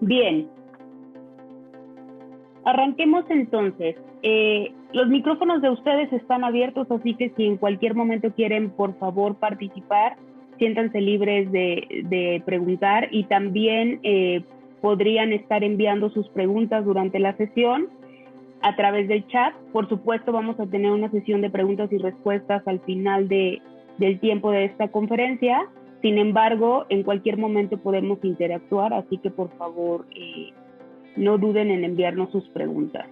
Bien, arranquemos entonces. Los micrófonos de ustedes están abiertos, así que si en cualquier momento quieren, por favor, participar, siéntanse libres de preguntar y también podrían estar enviando sus preguntas durante la sesión a través del chat. Por supuesto, vamos a tener una sesión de preguntas y respuestas al final del tiempo de esta conferencia. Sin embargo, en cualquier momento podemos interactuar, así que por favor no duden en enviarnos sus preguntas.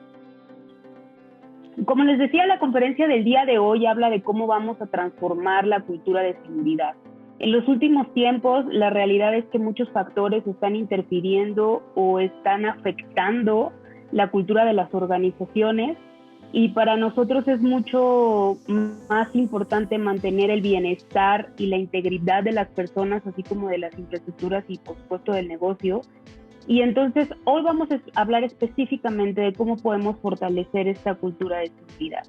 Como les decía, la conferencia del día de hoy habla de cómo vamos a transformar la cultura de seguridad. En los últimos tiempos, la realidad es que muchos factores están interfiriendo o están afectando la cultura de las organizaciones, y para nosotros es mucho más importante mantener el bienestar y la integridad de las personas, así como de las infraestructuras y, por supuesto, del negocio. Y entonces hoy vamos a hablar específicamente de cómo podemos fortalecer esta cultura de seguridad.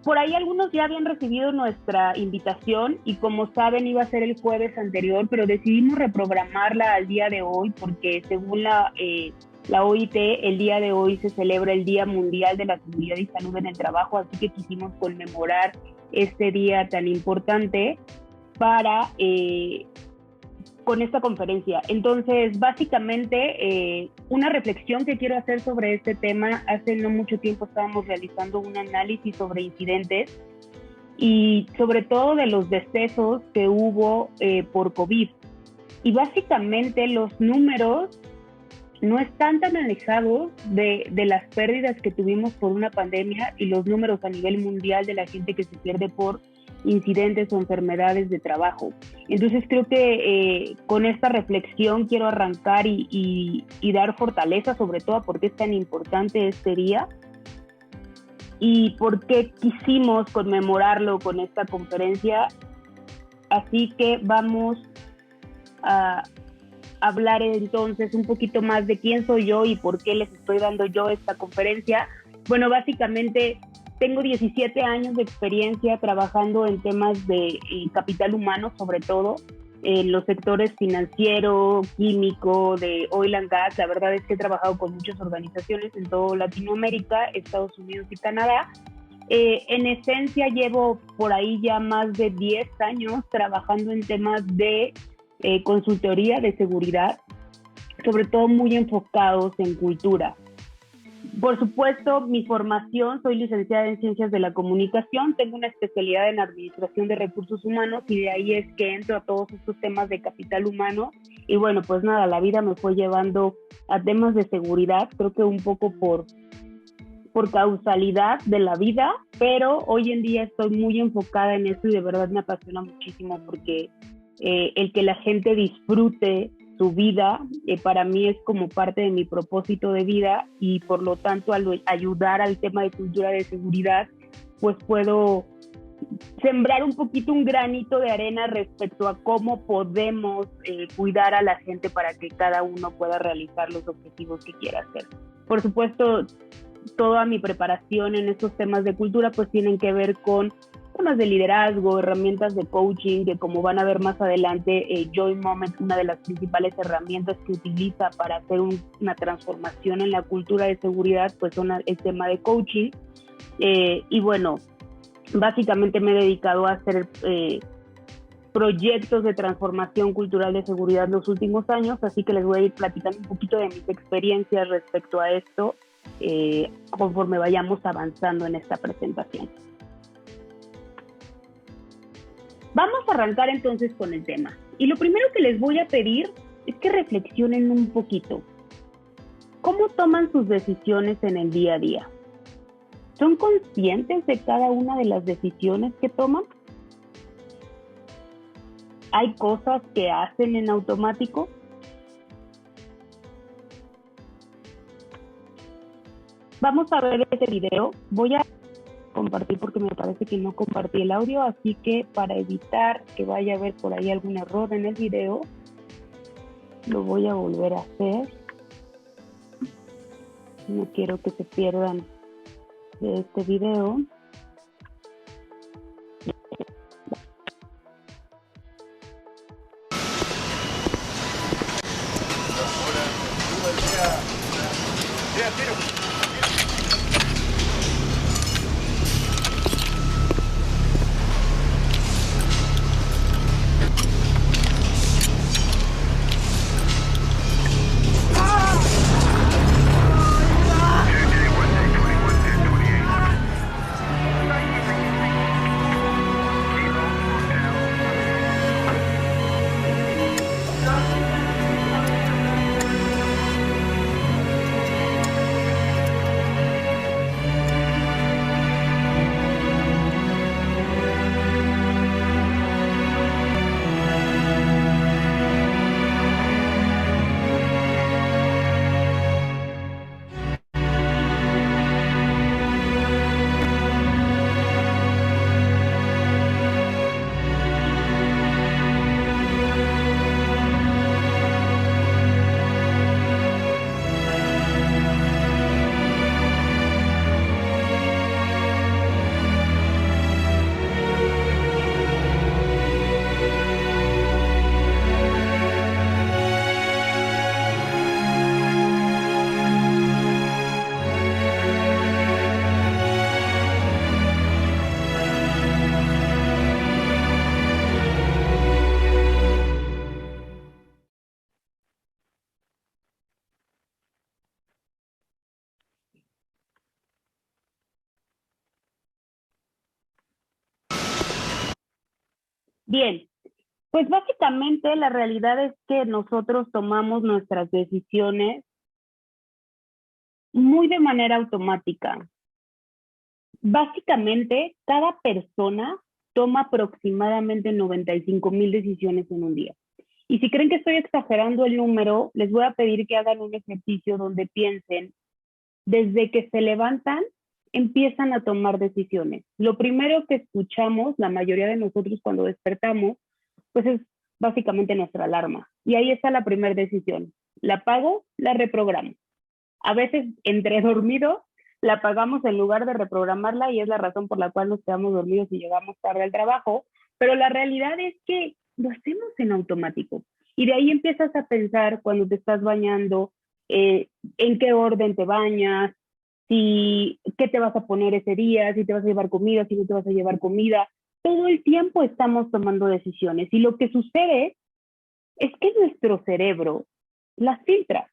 Por ahí algunos ya habían recibido nuestra invitación y, como saben, iba a ser el jueves anterior, pero decidimos reprogramarla al día de hoy porque, según la OIT, el día de hoy se celebra el Día Mundial de la Seguridad y Salud en el Trabajo, así que quisimos conmemorar este día tan importante con esta conferencia. Entonces, básicamente, una reflexión que quiero hacer sobre este tema: hace no mucho tiempo estábamos realizando un análisis sobre incidentes y sobre todo de los decesos que hubo por COVID. Y básicamente los números no están tan alejados de las pérdidas que tuvimos por una pandemia y los números a nivel mundial de la gente que se pierde por incidentes o enfermedades de trabajo. Entonces creo que con esta reflexión quiero arrancar y dar fortaleza, sobre todo porque es tan importante este día y por qué quisimos conmemorarlo con esta conferencia. Así que vamos a hablar entonces un poquito más de quién soy yo y por qué les estoy dando yo esta conferencia. Bueno, básicamente tengo 17 años de experiencia trabajando en temas de capital humano, sobre todo en los sectores financiero, químico, de oil and gas. La verdad es que he trabajado con muchas organizaciones en toda Latinoamérica, Estados Unidos y Canadá. En esencia llevo por ahí ya más de 10 años trabajando en temas de consultoría de seguridad, sobre todo muy enfocados en cultura. Por supuesto, mi formación, soy licenciada en Ciencias de la Comunicación, tengo una especialidad en Administración de Recursos Humanos y de ahí es que entro a todos estos temas de capital humano. Y bueno, pues nada, la vida me fue llevando a temas de seguridad, creo que un poco por causalidad de la vida, pero hoy en día estoy muy enfocada en esto y de verdad me apasiona muchísimo porque el que la gente disfrute su vida, para mí es como parte de mi propósito de vida y por lo tanto al ayudar al tema de cultura de seguridad, pues puedo sembrar un poquito un granito de arena respecto a cómo podemos cuidar a la gente para que cada uno pueda realizar los objetivos que quiera hacer. Por supuesto, toda mi preparación en estos temas de cultura pues tienen que ver con temas de liderazgo, herramientas de coaching, que como van a ver más adelante, Joy Moment, una de las principales herramientas que utiliza para hacer una transformación en la cultura de seguridad, pues son el tema de coaching. Y bueno, básicamente me he dedicado a hacer proyectos de transformación cultural de seguridad los últimos años, así que les voy a ir platicando un poquito de mis experiencias respecto a esto conforme vayamos avanzando en esta presentación. Vamos a arrancar entonces con el tema. Y lo primero que les voy a pedir es que reflexionen un poquito. ¿Cómo toman sus decisiones en el día a día? ¿Son conscientes de cada una de las decisiones que toman? ¿Hay cosas que hacen en automático? Vamos a ver este video. Voy a compartir porque me parece que no compartí el audio, así que para evitar que vaya a haber por ahí algún error en el video, lo voy a volver a hacer. No quiero que se pierdan de este video. Ya, tiro. Bien, pues básicamente la realidad es que nosotros tomamos nuestras decisiones muy de manera automática. Básicamente, cada persona toma aproximadamente 95,000 decisiones en un día. Y si creen que estoy exagerando el número, les voy a pedir que hagan un ejercicio donde piensen, desde que se levantan, empiezan a tomar decisiones. Lo primero que escuchamos, la mayoría de nosotros cuando despertamos, pues es básicamente nuestra alarma. Y ahí está la primera decisión. La apago, la reprogramo. A veces, entre dormido, la apagamos en lugar de reprogramarla y es la razón por la cual nos quedamos dormidos y llegamos tarde al trabajo. Pero la realidad es que lo hacemos en automático. Y de ahí empiezas a pensar cuando te estás bañando, en qué orden te bañas, si, qué te vas a poner ese día, si te vas a llevar comida, si no te vas a llevar comida. Todo el tiempo estamos tomando decisiones y lo que sucede es que nuestro cerebro las filtra.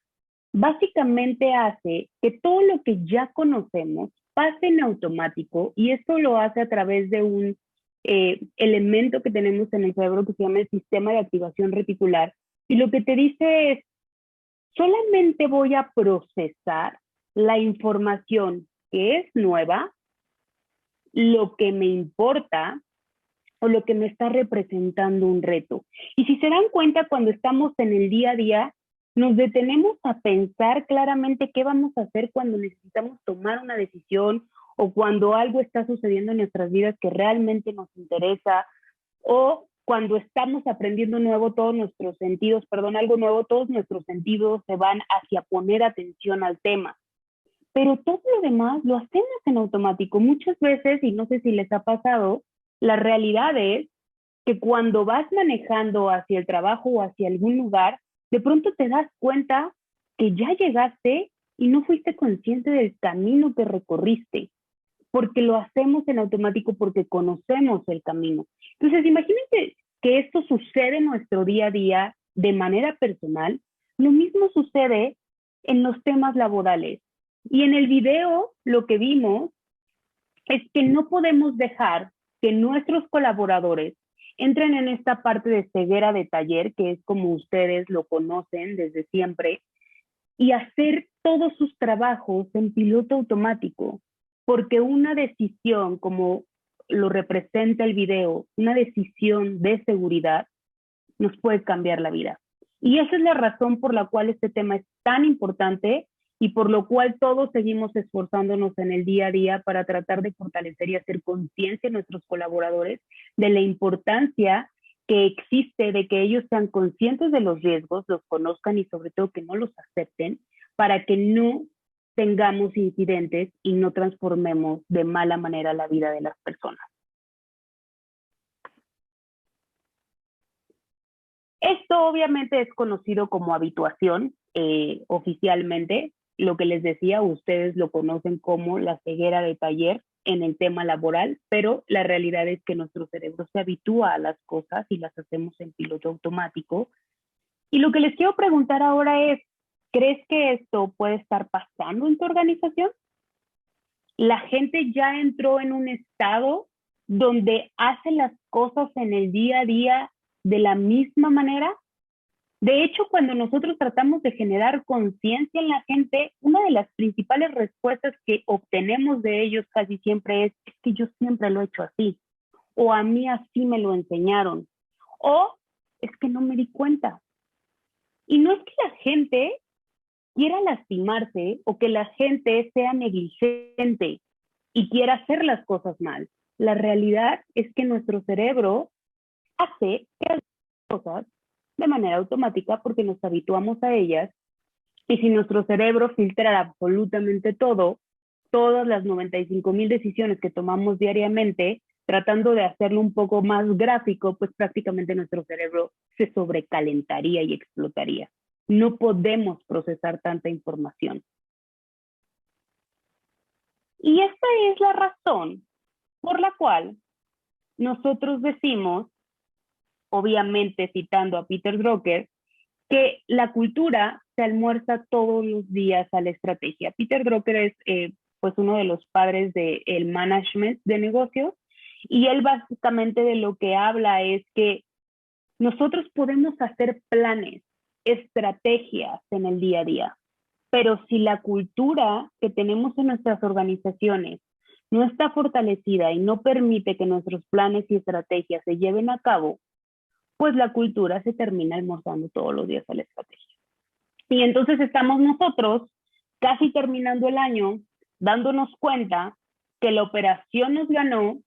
Básicamente hace que todo lo que ya conocemos pase en automático y esto lo hace a través de un elemento que tenemos en el cerebro que se llama el sistema de activación reticular. Y lo que te dice es, solamente voy a procesar la información que es nueva, lo que me importa o lo que me está representando un reto. Y si se dan cuenta, cuando estamos en el día a día, nos detenemos a pensar claramente qué vamos a hacer cuando necesitamos tomar una decisión o cuando algo está sucediendo en nuestras vidas que realmente nos interesa o cuando estamos aprendiendo nuevo, todos nuestros sentidos, perdón, algo nuevo, todos nuestros sentidos se van hacia poner atención al tema. Pero todo lo demás lo hacemos en automático. Muchas veces, y no sé si les ha pasado, la realidad es que cuando vas manejando hacia el trabajo o hacia algún lugar, de pronto te das cuenta que ya llegaste y no fuiste consciente del camino que recorriste, porque lo hacemos en automático porque conocemos el camino. Entonces, imagínense que esto sucede en nuestro día a día de manera personal. Lo mismo sucede en los temas laborales. Y en el video lo que vimos es que no podemos dejar que nuestros colaboradores entren en esta parte de ceguera de taller, que es como ustedes lo conocen desde siempre, y hacer todos sus trabajos en piloto automático, porque una decisión, como lo representa el video, una decisión de seguridad, nos puede cambiar la vida. Y esa es la razón por la cual este tema es tan importante y por lo cual todos seguimos esforzándonos en el día a día para tratar de fortalecer y hacer conciencia a nuestros colaboradores de la importancia que existe de que ellos sean conscientes de los riesgos, los conozcan y sobre todo que no los acepten para que no tengamos incidentes y no transformemos de mala manera la vida de las personas. Esto obviamente es conocido como habituación oficialmente, lo que les decía, ustedes lo conocen como la ceguera de taller en el tema laboral, pero la realidad es que nuestro cerebro se habitúa a las cosas y las hacemos en piloto automático. Y lo que les quiero preguntar ahora es, ¿crees que esto puede estar pasando en tu organización? ¿La gente ya entró en un estado donde hace las cosas en el día a día de la misma manera? De hecho, cuando nosotros tratamos de generar conciencia en la gente, una de las principales respuestas que obtenemos de ellos casi siempre es que yo siempre lo he hecho así, o a mí así me lo enseñaron, o es que no me di cuenta. Y no es que la gente quiera lastimarse o que la gente sea negligente y quiera hacer las cosas mal. La realidad es que nuestro cerebro hace que las cosas de manera automática porque nos habituamos a ellas, y si nuestro cerebro filtrara absolutamente todo, todas las 95,000 decisiones que tomamos diariamente, tratando de hacerlo un poco más gráfico, pues prácticamente nuestro cerebro se sobrecalentaría y explotaría. No podemos procesar tanta información. Y esta es la razón por la cual nosotros decimos, obviamente citando a Peter Drucker, que la cultura se almuerza todos los días a la estrategia. Peter Drucker es pues uno de los padres del management de negocios, y él básicamente de lo que habla es que nosotros podemos hacer planes, estrategias en el día a día, pero si la cultura que tenemos en nuestras organizaciones no está fortalecida y no permite que nuestros planes y estrategias se lleven a cabo, pues la cultura se termina almorzando todos los días a la estrategia. Y entonces estamos nosotros, casi terminando el año, dándonos cuenta que la operación nos ganó,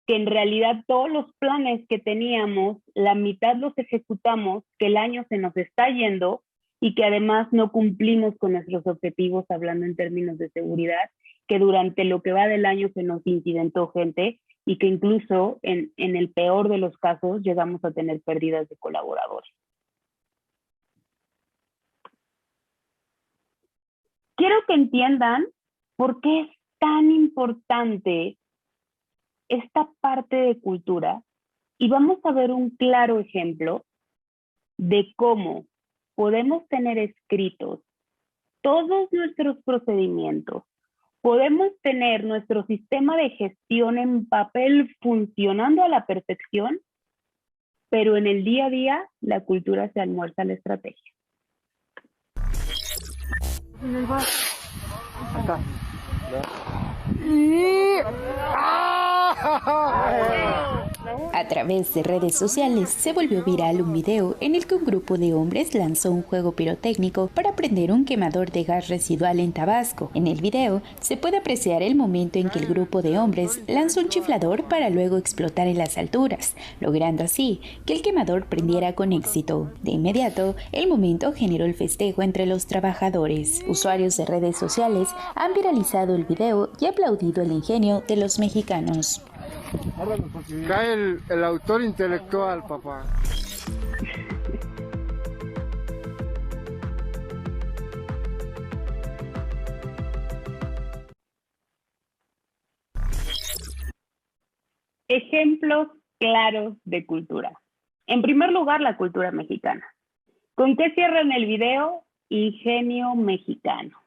que en realidad todos los planes que teníamos, la mitad los ejecutamos, que el año se nos está yendo y que además no cumplimos con nuestros objetivos, hablando en términos de seguridad, que durante lo que va del año se nos incidentó gente y que incluso en el peor de los casos llegamos a tener pérdidas de colaboradores. Quiero que entiendan por qué es tan importante esta parte de cultura, y vamos a ver un claro ejemplo de cómo podemos tener escritos todos nuestros procedimientos, podemos tener nuestro sistema de gestión en papel funcionando a la perfección, pero en el día a día la cultura se almuerza a la estrategia. Acá. A través de redes sociales se volvió viral un video en el que un grupo de hombres lanzó un juego pirotécnico para prender un quemador de gas residual en Tabasco. En el video se puede apreciar el momento en que el grupo de hombres lanzó un chiflador para luego explotar en las alturas, logrando así que el quemador prendiera con éxito. De inmediato, el momento generó el festejo entre los trabajadores. Usuarios de redes sociales han viralizado el video y aplaudido el ingenio de los mexicanos. Cae el autor intelectual, papá. Ejemplos claros de cultura. En primer lugar, la cultura mexicana. ¿Con qué cierran el video? Ingenio mexicano.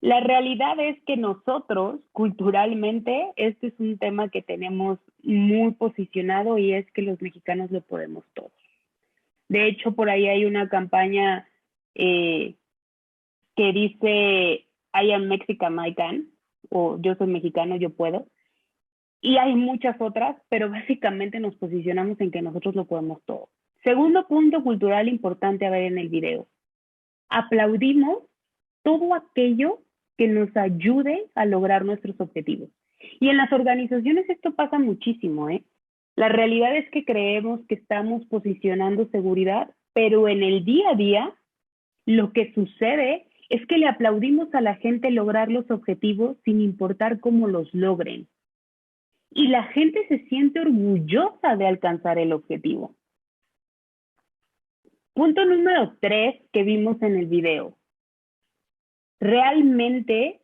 La realidad es que nosotros, culturalmente, este es un tema que tenemos muy posicionado, y es que los mexicanos lo podemos todo. De hecho, por ahí hay una campaña que dice I am Mexican, I can, o yo soy mexicano, yo puedo. Y hay muchas otras, pero básicamente nos posicionamos en que nosotros lo podemos todo. Segundo punto cultural importante a ver en el video. Aplaudimos todo aquello que nos ayude a lograr nuestros objetivos. Y en las organizaciones esto pasa muchísimo, ¿eh? La realidad es que creemos que estamos posicionando seguridad, pero en el día a día lo que sucede es que le aplaudimos a la gente lograr los objetivos sin importar cómo los logren. Y la gente se siente orgullosa de alcanzar el objetivo. Punto número 3 que vimos en el video. realmente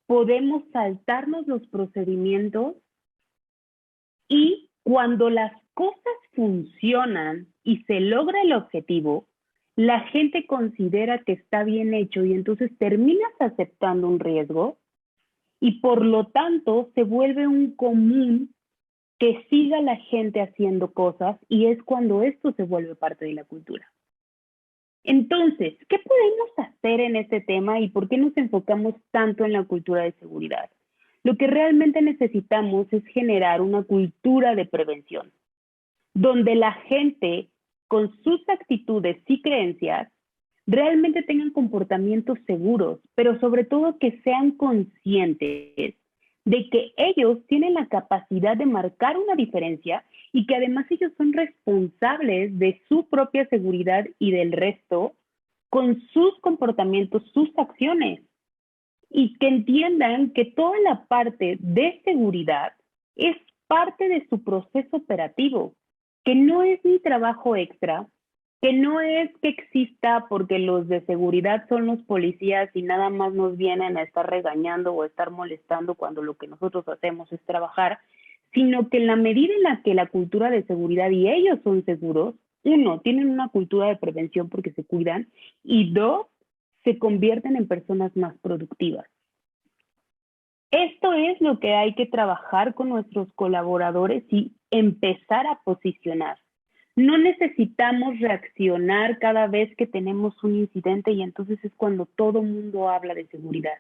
podemos saltarnos los procedimientos y cuando las cosas funcionan y se logra el objetivo, la gente considera que está bien hecho y entonces terminas aceptando un riesgo y por lo tanto se vuelve un común que siga la gente haciendo cosas y es cuando esto se vuelve parte de la cultura. Entonces, ¿qué podemos hacer en este tema y por qué nos enfocamos tanto en la cultura de seguridad? Lo que realmente necesitamos es generar una cultura de prevención, donde la gente, con sus actitudes y creencias, realmente tengan comportamientos seguros, pero sobre todo que sean conscientes de que ellos tienen la capacidad de marcar una diferencia y que además ellos son responsables de su propia seguridad y del resto con sus comportamientos, sus acciones. Y que entiendan que toda la parte de seguridad es parte de su proceso operativo, que no es ni trabajo extra, que no es que exista porque los de seguridad son los policías y nada más nos vienen a estar regañando o a estar molestando cuando lo que nosotros hacemos es trabajar, sino que en la medida en la que la cultura de seguridad y ellos son seguros, uno, tienen una cultura de prevención porque se cuidan y dos, se convierten en personas más productivas. Esto es lo que hay que trabajar con nuestros colaboradores y empezar a posicionar. No necesitamos reaccionar cada vez que tenemos un incidente y entonces es cuando todo el mundo habla de seguridad,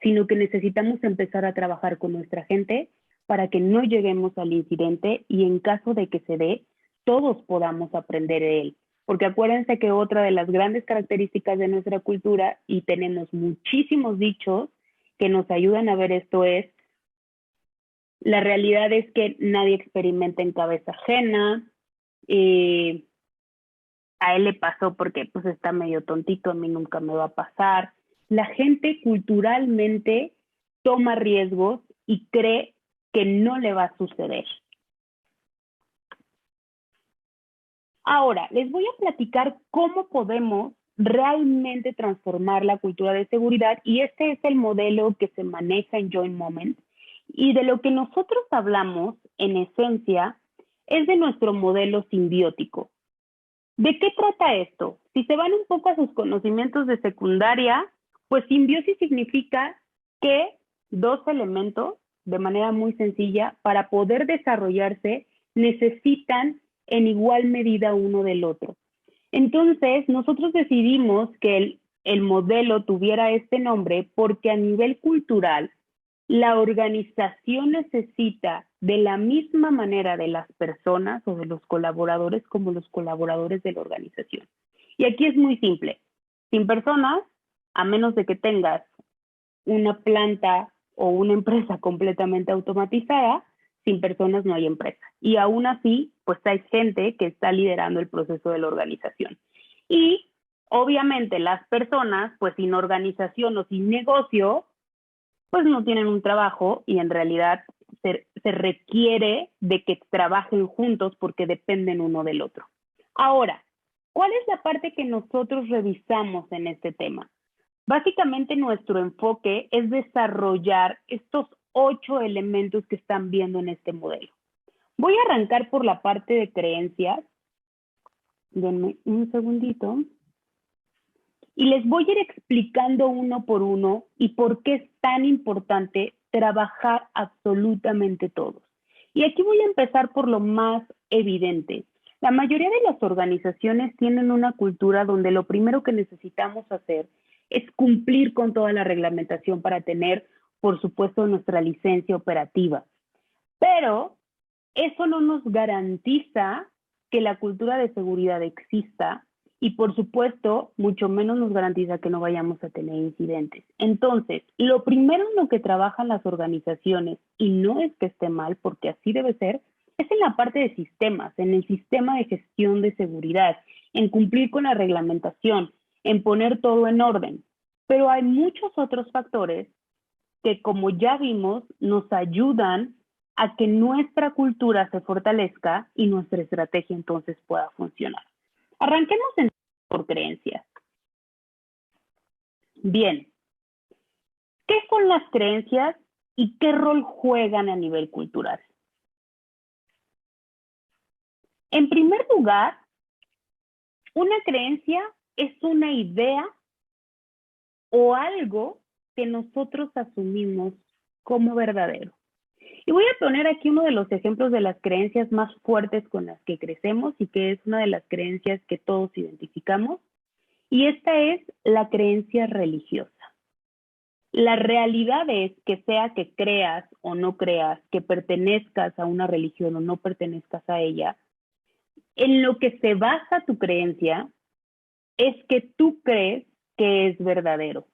sino que necesitamos empezar a trabajar con nuestra gente para que no lleguemos al incidente y en caso de que se dé, todos podamos aprender de él. Porque acuérdense que otra de las grandes características de nuestra cultura, y tenemos muchísimos dichos que nos ayudan a ver esto, es la realidad es que nadie experimenta en cabeza ajena. A él le pasó porque pues está medio tontito, a mí nunca me va a pasar. La gente culturalmente toma riesgos y cree que no le va a suceder. Ahora, les voy a platicar cómo podemos realmente transformar la cultura de seguridad y este es el modelo que se maneja en Joint Moment y de lo que nosotros hablamos en esencia es de nuestro modelo simbiótico. ¿De qué trata esto? Si se van un poco a sus conocimientos de secundaria, pues simbiosis significa que dos elementos, de manera muy sencilla, para poder desarrollarse, necesitan en igual medida uno del otro. Entonces, nosotros decidimos que el modelo tuviera este nombre porque a nivel cultural, la organización necesita de la misma manera de las personas o de los colaboradores como los colaboradores de la organización. Y aquí es muy simple. Sin personas, a menos de que tengas una planta o una empresa completamente automatizada, sin personas no hay empresa. Y aún así, pues hay gente que está liderando el proceso de la organización. Y obviamente las personas, pues sin organización o sin negocio, pues no tienen un trabajo y en realidad se requiere de que trabajen juntos porque dependen uno del otro. Ahora, ¿cuál es la parte que nosotros revisamos en este tema? Básicamente nuestro enfoque es desarrollar estos 8 elementos que están viendo en este modelo. Voy a arrancar por la parte de creencias. Denme un segundito. Y les voy a ir explicando uno por uno y por qué es tan importante trabajar absolutamente todos. Y aquí voy a empezar por lo más evidente. La mayoría de las organizaciones tienen una cultura donde lo primero que necesitamos hacer es cumplir con toda la reglamentación para tener, por supuesto, nuestra licencia operativa. Pero eso no nos garantiza que la cultura de seguridad exista y, por supuesto, mucho menos nos garantiza que no vayamos a tener incidentes. Entonces, lo primero en lo que trabajan las organizaciones, y no es que esté mal, porque así debe ser, es en la parte de sistemas, en el sistema de gestión de seguridad, en cumplir con la reglamentación, en poner todo en orden. Pero hay muchos otros factores que, como ya vimos, nos ayudan a que nuestra cultura se fortalezca y nuestra estrategia entonces pueda funcionar. Arranquemos por creencias. Bien, son las creencias y qué rol juegan a nivel cultural? En primer lugar, una creencia es una idea o algo que nosotros asumimos como verdadero. Y voy a poner aquí uno de los ejemplos de las creencias más fuertes con las que crecemos y que es una de las creencias que todos identificamos. Y esta es la creencia religiosa. La realidad es que sea que creas o no creas, que pertenezcas a una religión o no pertenezcas a ella, en lo que se basa tu creencia es que tú crees que es verdadero.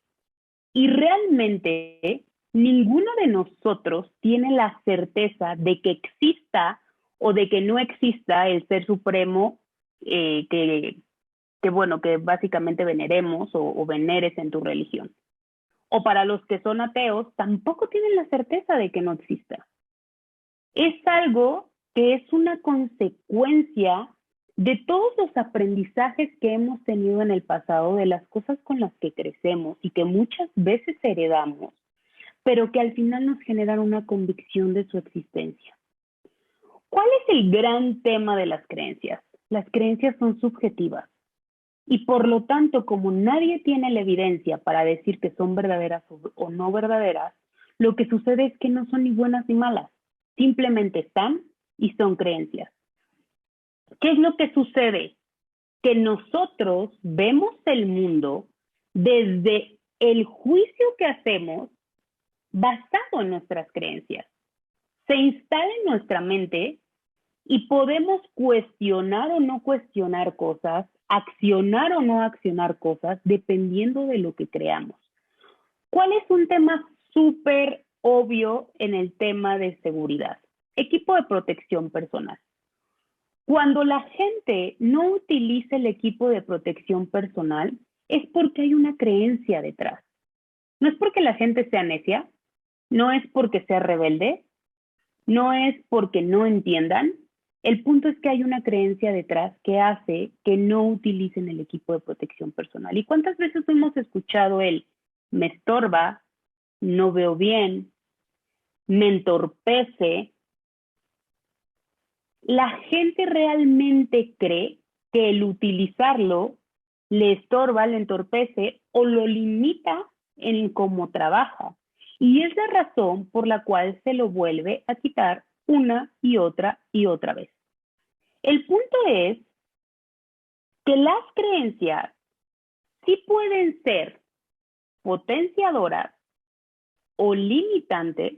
Y realmente ninguno de nosotros tiene la certeza de que exista o de que no exista el ser supremo que básicamente veneremos o veneres en tu religión. O para los que son ateos, tampoco tienen la certeza de que no exista. Es algo que es una consecuencia de todos los aprendizajes que hemos tenido en el pasado, de las cosas con las que crecemos y que muchas veces heredamos, pero que al final nos generan una convicción de su existencia. ¿Cuál es el gran tema de las creencias? Las creencias son subjetivas y por lo tanto, como nadie tiene la evidencia para decir que son verdaderas o no verdaderas, lo que sucede es que no son ni buenas ni malas, simplemente están y son creencias. ¿Qué es lo que sucede? Que nosotros vemos el mundo desde el juicio que hacemos basado en nuestras creencias. Se instala en nuestra mente y podemos cuestionar o no cuestionar cosas, accionar o no accionar cosas, dependiendo de lo que creamos. ¿Cuál es un tema súper obvio en el tema de seguridad? Equipo de protección personal. Cuando la gente no utiliza el equipo de protección personal, es porque hay una creencia detrás. No es porque la gente sea necia, no es porque sea rebelde, no es porque no entiendan. El punto es que hay una creencia detrás que hace que no utilicen el equipo de protección personal. ¿Y cuántas veces hemos escuchado el me estorba, no veo bien, me entorpece? La gente realmente cree que el utilizarlo le estorba, le entorpece o lo limita en cómo trabaja. Y es la razón por la cual se lo vuelve a quitar una y otra vez. El punto es que las creencias sí pueden ser potenciadoras o limitantes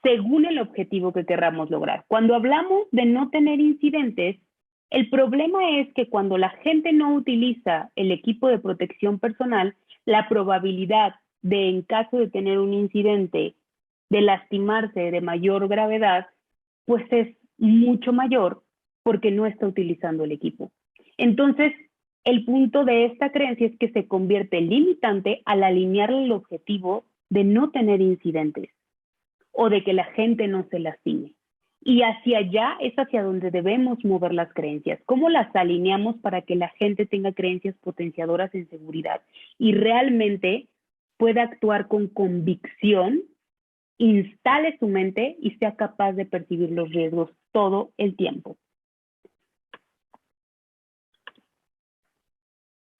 según el objetivo que querramos lograr. Cuando hablamos de no tener incidentes, el problema es que cuando la gente no utiliza el equipo de protección personal, la probabilidad de, en caso de tener un incidente, de lastimarse de mayor gravedad, pues es mucho mayor porque no está utilizando el equipo. Entonces, el punto de esta creencia es que se convierte en limitante al alinear el objetivo de no tener incidentes o de que la gente no se lastime. Y hacia allá es hacia donde debemos mover las creencias. ¿Cómo las alineamos para que la gente tenga creencias potenciadoras en seguridad y realmente pueda actuar con convicción, instale su mente y sea capaz de percibir los riesgos todo el tiempo?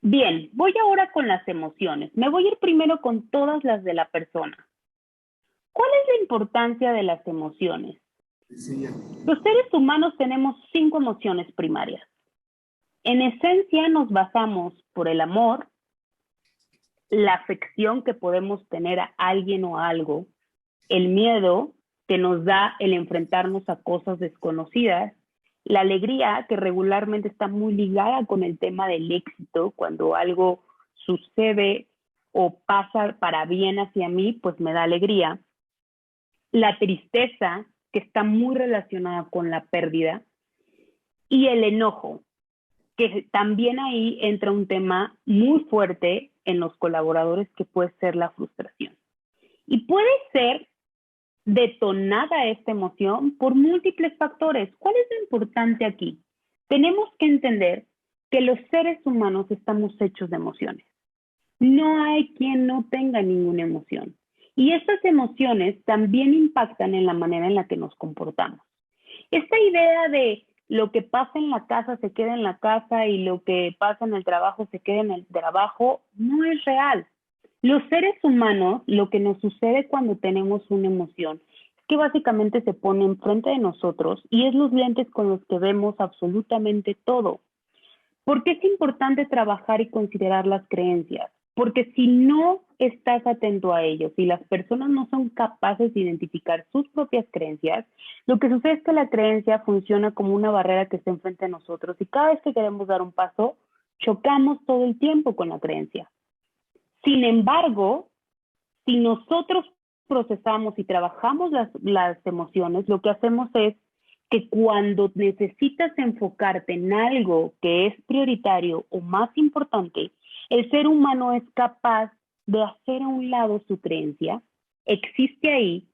Bien, voy ahora con las emociones. Me voy a ir primero con todas las de la persona. ¿Cuál es la importancia de las emociones? Los seres humanos tenemos 5 emociones primarias. En esencia nos basamos por el amor, la afección que podemos tener a alguien o a algo, el miedo que nos da el enfrentarnos a cosas desconocidas, la alegría que regularmente está muy ligada con el tema del éxito, cuando algo sucede o pasa para bien hacia mí, pues me da alegría. La tristeza, que está muy relacionada con la pérdida, y el enojo, que también ahí entra un tema muy fuerte en los colaboradores, que puede ser la frustración. Y puede ser detonada esta emoción por múltiples factores. ¿Cuál es lo importante aquí? Tenemos que entender que los seres humanos estamos hechos de emociones. No hay quien no tenga ninguna emoción. Y estas emociones también impactan en la manera en la que nos comportamos. Esta idea de lo que pasa en la casa se queda en la casa y lo que pasa en el trabajo se queda en el trabajo no es real. Los seres humanos, lo que nos sucede cuando tenemos una emoción es que básicamente se pone enfrente de nosotros y es los lentes con los que vemos absolutamente todo. ¿Por qué es importante trabajar y considerar las creencias? Porque si no estás atento a ellos y las personas no son capaces de identificar sus propias creencias, lo que sucede es que la creencia funciona como una barrera que está enfrente de nosotros y cada vez que queremos dar un paso, chocamos todo el tiempo con la creencia. Sin embargo, si nosotros procesamos y trabajamos las emociones, lo que hacemos es que cuando necesitas enfocarte en algo que es prioritario o más importante, el ser humano es capaz de hacer a un lado su creencia, existe ahí,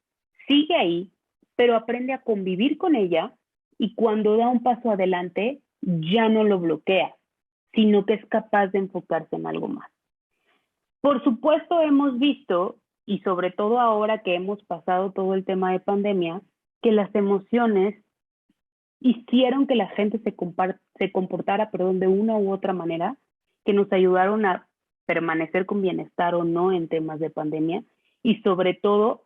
sigue ahí, pero aprende a convivir con ella y cuando da un paso adelante ya no lo bloquea, sino que es capaz de enfocarse en algo más. Por supuesto hemos visto, y sobre todo ahora que hemos pasado todo el tema de pandemia, que las emociones hicieron que la gente se comportara de una u otra manera, que nos ayudaron a permanecer con bienestar o no en temas de pandemia, y sobre todo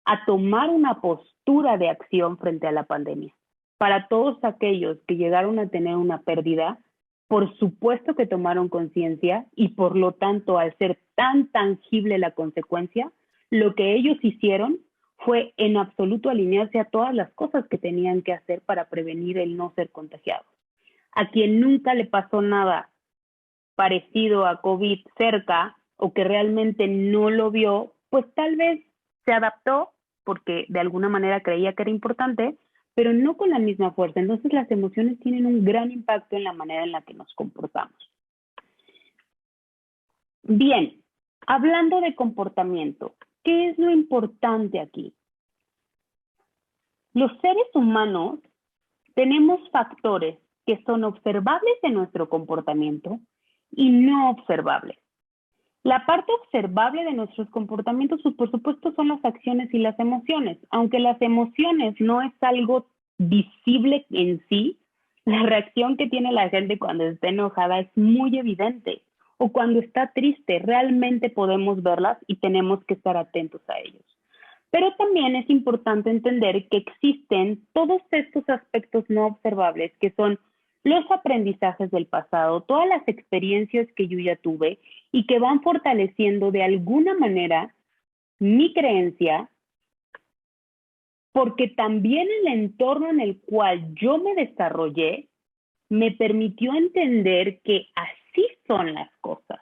a tomar una postura de acción frente a la pandemia. Para todos aquellos que llegaron a tener una pérdida, por supuesto que tomaron conciencia y por lo tanto, al ser tan tangible la consecuencia, lo que ellos hicieron fue en absoluto alinearse a todas las cosas que tenían que hacer para prevenir el no ser contagiados. A quien nunca le pasó nada parecido a COVID cerca o que realmente no lo vio, pues tal vez se adaptó porque de alguna manera creía que era importante, pero no con la misma fuerza. Entonces las emociones tienen un gran impacto en la manera en la que nos comportamos. Bien, hablando de comportamiento, ¿qué es lo importante aquí? Los seres humanos tenemos factores que son observables de nuestro comportamiento y no observables. La parte observable de nuestros comportamientos, pues, por supuesto, son las acciones y las emociones. Aunque las emociones no es algo visible en sí, la reacción que tiene la gente cuando está enojada es muy evidente. O cuando está triste, realmente podemos verlas y tenemos que estar atentos a ellos. Pero también es importante entender que existen todos estos aspectos no observables que son los aprendizajes del pasado, todas las experiencias que yo ya tuve y que van fortaleciendo de alguna manera mi creencia, porque también el entorno en el cual yo me desarrollé me permitió entender que así son las cosas.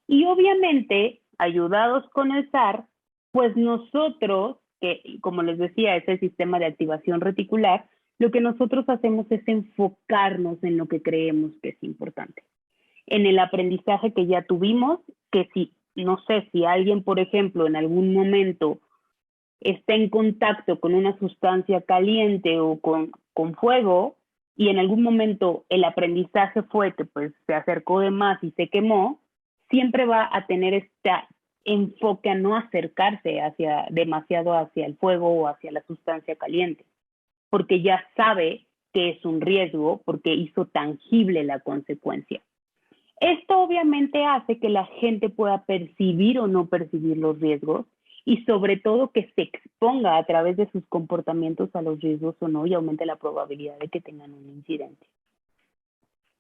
Y obviamente, ayudados con el SAR, pues nosotros, que como les decía, ese sistema de activación reticular, lo que nosotros hacemos es enfocarnos en lo que creemos que es importante. En el aprendizaje que ya tuvimos, que si, no sé, si alguien, por ejemplo, en algún momento está en contacto con una sustancia caliente o con fuego, y en algún momento el aprendizaje fue que pues se acercó de más y se quemó, siempre va a tener este enfoque a no acercarse demasiado hacia el fuego o hacia la sustancia caliente, porque ya sabe que es un riesgo, porque hizo tangible la consecuencia. Esto obviamente hace que la gente pueda percibir o no percibir los riesgos y sobre todo que se exponga a través de sus comportamientos a los riesgos o no y aumente la probabilidad de que tengan un incidente.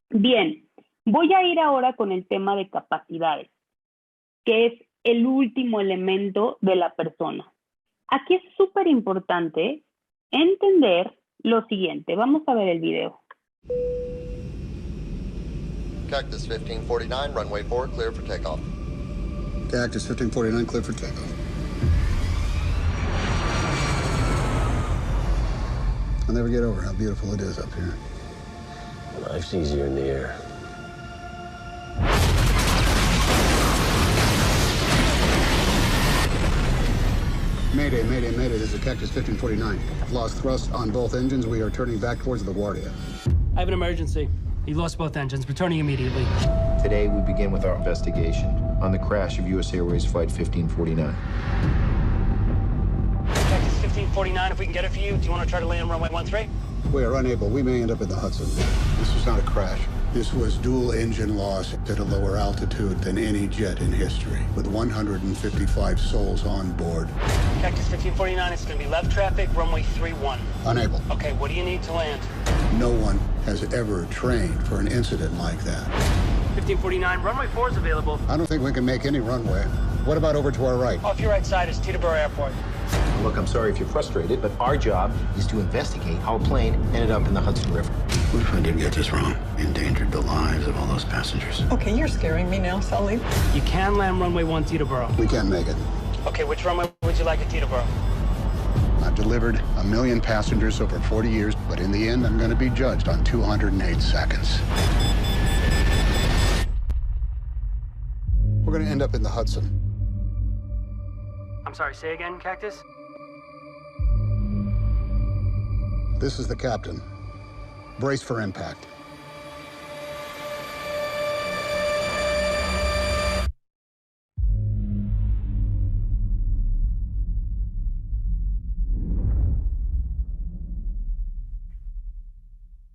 Bien, voy a ir ahora con el tema de capacidades, que es el último elemento de la persona. Aquí es súper importante entender lo siguiente. Vamos a ver el video. Cactus 1549, runway 4, clear for takeoff. Cactus 1549, clear for takeoff. I'll never get over how beautiful it is up here. Life's easier in the air. Mayday, mayday, mayday. This is Cactus 1549. Lost thrust on both engines. We are turning back towards the LaGuardia. I have an emergency. We lost both engines. Returning immediately. Today we begin with our investigation on the crash of U.S. Airways Flight 1549. 1549 if we can get it for you. Do you want to try to land runway 13? We are unable. We may end up in the Hudson. This was not a crash. This was dual engine loss at a lower altitude than any jet in history, with 155 souls on board. Cactus 1549, it's going to be left traffic, runway 31. Unable. Okay, what do you need to land? No one has ever trained for an incident like that. 1549, runway 4 is available. I don't think we can make any runway. What about over to our right? Off your right side is Teterboro Airport. Look, I'm sorry if you're frustrated, but our job is to investigate how a plane ended up in the Hudson River. What if I did get this wrong? Endangered the lives of all those passengers. Okay, you're scaring me now, Sully. You can land runway 1 Teterboro. We can't make it. Okay, which runway would you like at Teterboro? I've delivered 1 million passengers over 40 years, but in the end, I'm going to be judged on 208 seconds. We're going to end up in the Hudson. I'm sorry, say again, Cactus? This is the captain. Brace for impact.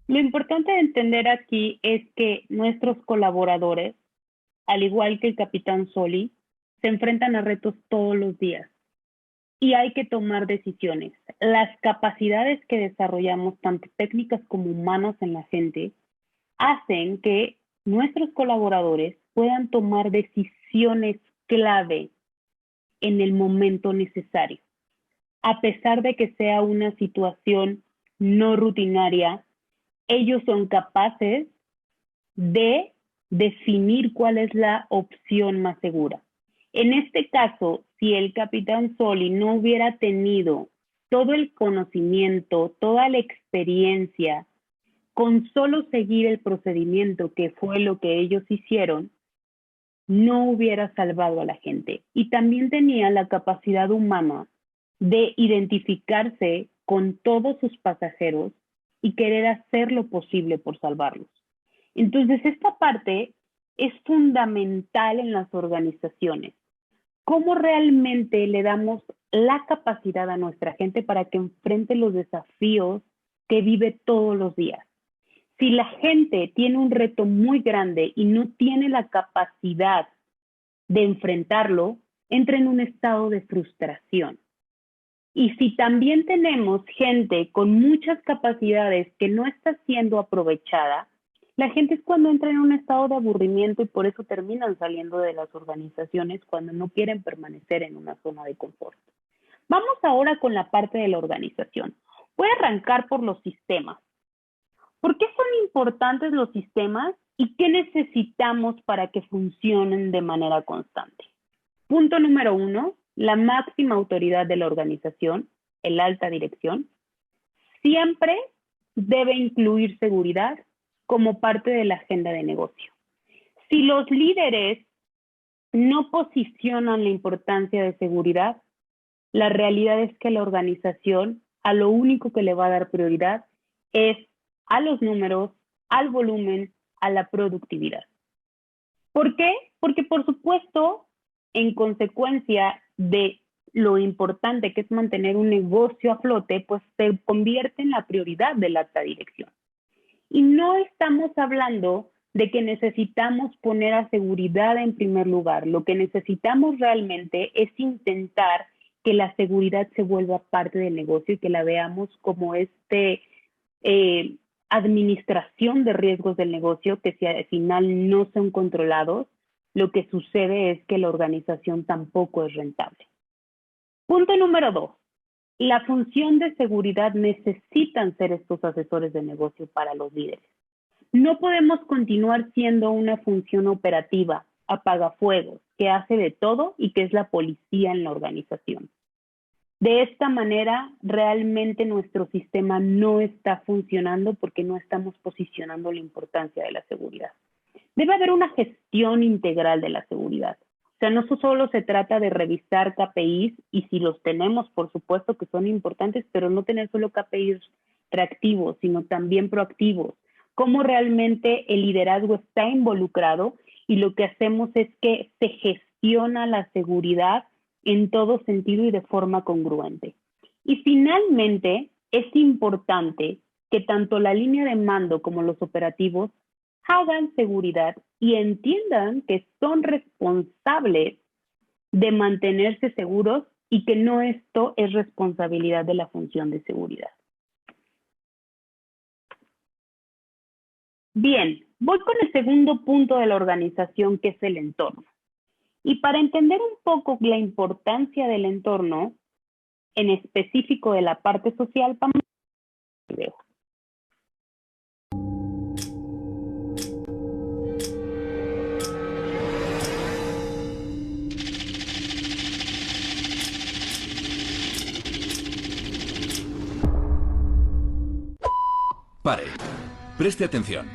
Lo importante de entender aquí es que nuestros colaboradores, al igual que el capitán Sully, se enfrentan a retos todos los días y hay que tomar decisiones. Las capacidades que desarrollamos, tanto técnicas como humanas en la gente, hacen que nuestros colaboradores puedan tomar decisiones clave en el momento necesario. A pesar de que sea una situación no rutinaria, ellos son capaces de definir cuál es la opción más segura. En este caso, si el capitán Sully no hubiera tenido todo el conocimiento, toda la experiencia, con solo seguir el procedimiento que fue lo que ellos hicieron, no hubiera salvado a la gente. Y también tenía la capacidad humana de identificarse con todos sus pasajeros y querer hacer lo posible por salvarlos. Entonces, esta parte es fundamental en las organizaciones. ¿Cómo realmente le damos la capacidad a nuestra gente para que enfrente los desafíos que vive todos los días? Si la gente tiene un reto muy grande y no tiene la capacidad de enfrentarlo, entra en un estado de frustración. Y si también tenemos gente con muchas capacidades que no está siendo aprovechada, la gente es cuando entra en un estado de aburrimiento y por eso terminan saliendo de las organizaciones cuando no quieren permanecer en una zona de confort. Vamos ahora con la parte de la organización. Voy a arrancar por los sistemas. ¿Por qué son importantes los sistemas y qué necesitamos para que funcionen de manera constante? Punto número 1, la máxima autoridad de la organización, el alta dirección, siempre debe incluir seguridad como parte de la agenda de negocio. Si los líderes no posicionan la importancia de seguridad, la realidad es que la organización a lo único que le va a dar prioridad es a los números, al volumen, a la productividad. ¿Por qué? Porque por supuesto, en consecuencia de lo importante que es mantener un negocio a flote, pues se convierte en la prioridad de la alta dirección. Y no estamos hablando de que necesitamos poner a seguridad en primer lugar. Lo que necesitamos realmente es intentar que la seguridad se vuelva parte del negocio y que la veamos como administración de riesgos del negocio, que si al final no son controlados, lo que sucede es que la organización tampoco es rentable. Punto número 2. La función de seguridad necesitan ser estos asesores de negocio para los líderes. No podemos continuar siendo una función operativa, apagafuegos, que hace de todo y que es la policía en la organización. De esta manera, realmente nuestro sistema no está funcionando porque no estamos posicionando la importancia de la seguridad. Debe haber una gestión integral de la seguridad. O sea, no solo se trata de revisar KPIs, y si los tenemos, por supuesto que son importantes, pero no tener solo KPIs reactivos, sino también proactivos. Cómo realmente el liderazgo está involucrado y lo que hacemos es que se gestiona la seguridad en todo sentido y de forma congruente. Y finalmente, es importante que tanto la línea de mando como los operativos hagan seguridad y entiendan que son responsables de mantenerse seguros y que no esto es responsabilidad de la función de seguridad. Bien, voy con el segundo punto de la organización, que es el entorno. Y para entender un poco la importancia del entorno, en específico de la parte social, vamos a ver. Pare. Preste atención.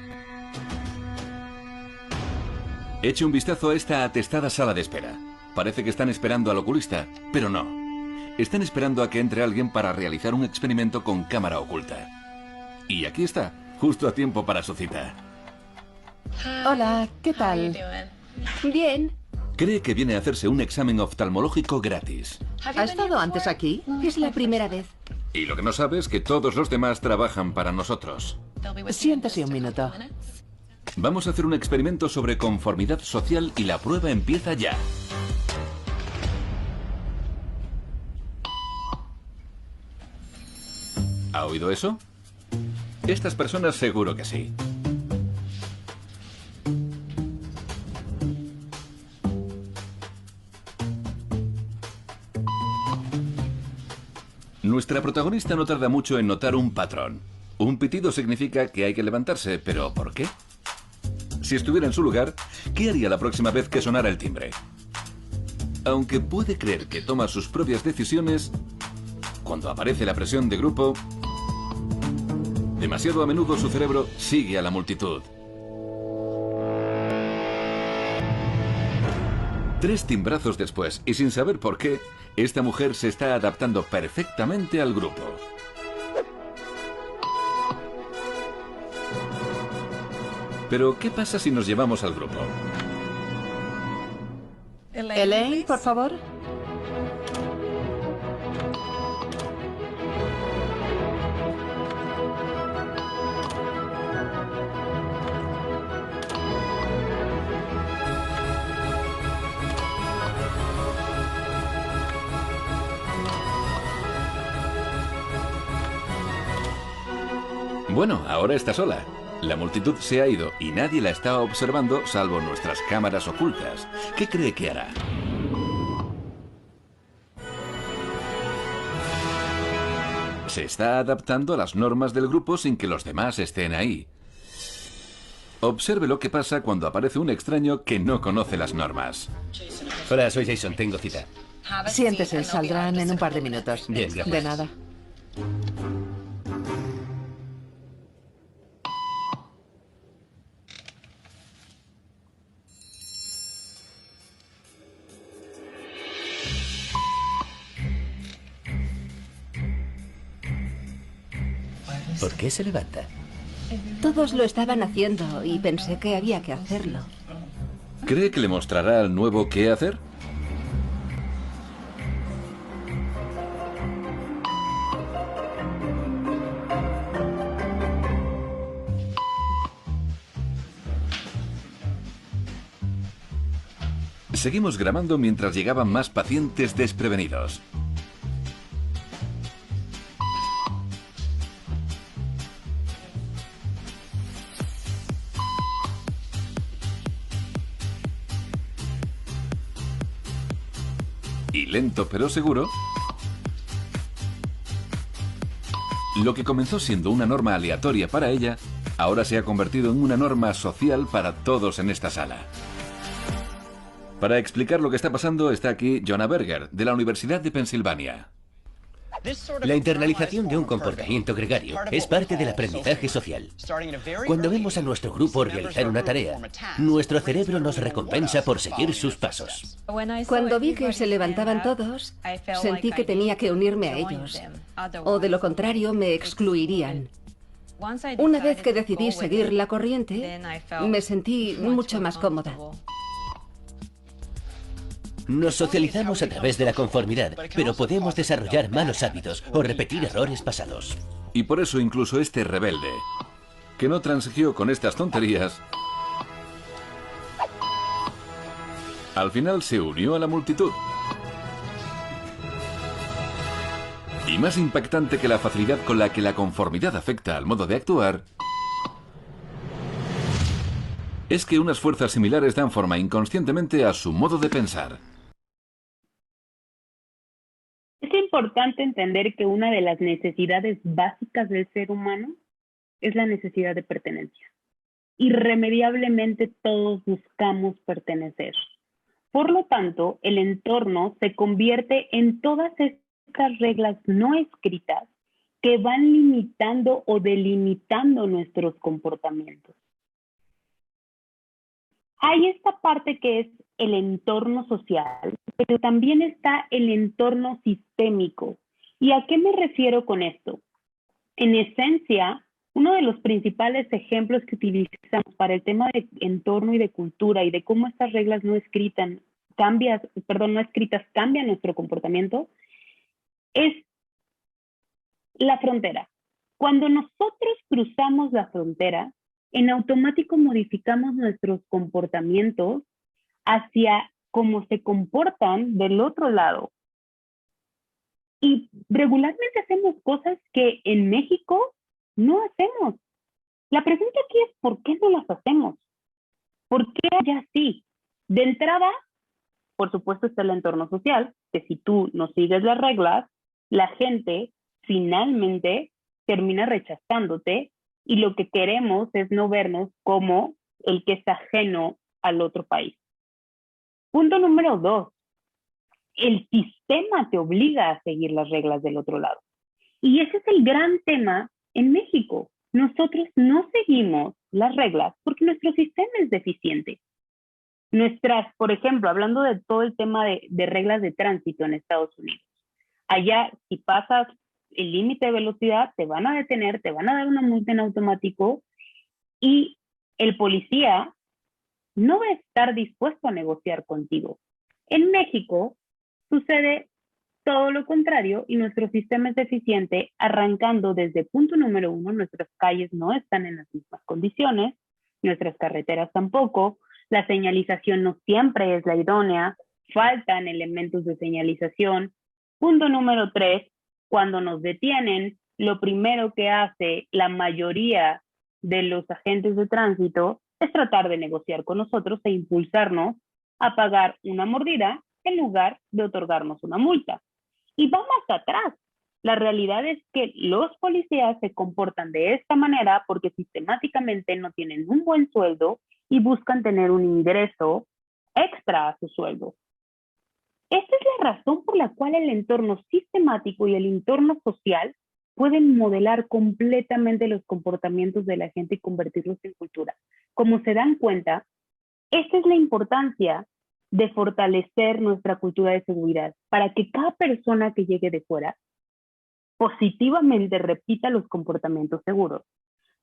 Eche un vistazo a esta atestada sala de espera. Parece que están esperando al oculista, pero no. Están esperando a que entre alguien para realizar un experimento con cámara oculta. Y aquí está, justo a tiempo para su cita. Hola, ¿qué tal? Bien. Cree que viene a hacerse un examen oftalmológico gratis. ¿Ha estado antes aquí? Es la primera vez. Y lo que no sabe es que todos los demás trabajan para nosotros. Siéntese un minuto. Vamos a hacer un experimento sobre conformidad social y la prueba empieza ya. ¿Ha oído eso? Estas personas seguro que sí. Nuestra protagonista no tarda mucho en notar un patrón. Un pitido significa que hay que levantarse, pero ¿por qué? Si estuviera en su lugar, ¿qué haría la próxima vez que sonara el timbre? Aunque puede creer que toma sus propias decisiones, cuando aparece la presión de grupo, demasiado a menudo su cerebro sigue a la multitud. 3 timbrazos después, y sin saber por qué, esta mujer se está adaptando perfectamente al grupo. Pero, ¿qué pasa si nos llevamos al grupo? Elaine, por favor. Bueno, ahora está sola. La multitud se ha ido y nadie la está observando salvo nuestras cámaras ocultas. ¿Qué cree que hará? Se está adaptando a las normas del grupo sin que los demás estén ahí. Observe lo que pasa cuando aparece un extraño que no conoce las normas. Hola, soy Jason, tengo cita. Siéntese, saldrán en un par de minutos. Bien, gracias. De nada. ¿Por qué se levanta? Todos lo estaban haciendo y pensé que había que hacerlo. ¿Cree que le mostrará al nuevo qué hacer? Seguimos grabando mientras llegaban más pacientes desprevenidos. Y lento pero seguro, lo que comenzó siendo una norma aleatoria para ella, ahora se ha convertido en una norma social para todos en esta sala. Para explicar lo que está pasando está aquí Jonah Berger, de la Universidad de Pensilvania. La internalización de un comportamiento gregario es parte del aprendizaje social. Cuando vemos a nuestro grupo realizar una tarea, nuestro cerebro nos recompensa por seguir sus pasos. Cuando vi que se levantaban todos, sentí que tenía que unirme a ellos, o de lo contrario me excluirían. Una vez que decidí seguir la corriente, me sentí mucho más cómoda. Nos socializamos a través de la conformidad, pero podemos desarrollar malos hábitos o repetir errores pasados. Y por eso incluso este rebelde, que no transigió con estas tonterías, al final se unió a la multitud. Y más impactante que la facilidad con la que la conformidad afecta al modo de actuar, es que unas fuerzas similares dan forma inconscientemente a su modo de pensar. Es importante entender que una de las necesidades básicas del ser humano es la necesidad de pertenencia. Irremediablemente todos buscamos pertenecer. Por lo tanto, el entorno se convierte en todas estas reglas no escritas que van limitando o delimitando nuestros comportamientos. Hay esta parte que es el entorno social, pero también está el entorno sistémico. ¿Y a qué me refiero con esto? En esencia, uno de los principales ejemplos que utilizamos para el tema de entorno y de cultura y de cómo estas reglas no escritas cambian nuestro comportamiento es la frontera. Cuando nosotros cruzamos la frontera, en automático modificamos nuestros comportamientos hacia cómo se comportan del otro lado. Y regularmente hacemos cosas que en México no hacemos. La pregunta aquí es ¿por qué no las hacemos? ¿Por qué allá sí? De entrada, por supuesto, está el entorno social, que si tú no sigues las reglas, la gente finalmente termina rechazándote y lo que queremos es no vernos como el que es ajeno al otro país. Punto número 2. El sistema te obliga a seguir las reglas del otro lado. Y ese es el gran tema en México. Nosotros no seguimos las reglas porque nuestro sistema es deficiente. Por ejemplo, hablando de todo el tema de reglas de tránsito en Estados Unidos. Allá, si pasas el límite de velocidad, te van a detener, te van a dar una multa en automático y el policía no va a estar dispuesto a negociar contigo. En México sucede todo lo contrario y nuestro sistema es deficiente, arrancando desde punto número 1, nuestras calles no están en las mismas condiciones, nuestras carreteras tampoco, la señalización no siempre es la idónea, faltan elementos de señalización. Punto número 3, cuando nos detienen, lo primero que hace la mayoría de los agentes de tránsito es tratar de negociar con nosotros e impulsarnos a pagar una mordida en lugar de otorgarnos una multa. Y va más atrás. La realidad es que los policías se comportan de esta manera porque sistemáticamente no tienen un buen sueldo y buscan tener un ingreso extra a su sueldo. Esta es la razón por la cual el entorno sistemático y el entorno social pueden modelar completamente los comportamientos de la gente y convertirlos en cultura. Como se dan cuenta, esta es la importancia de fortalecer nuestra cultura de seguridad para que cada persona que llegue de fuera positivamente repita los comportamientos seguros,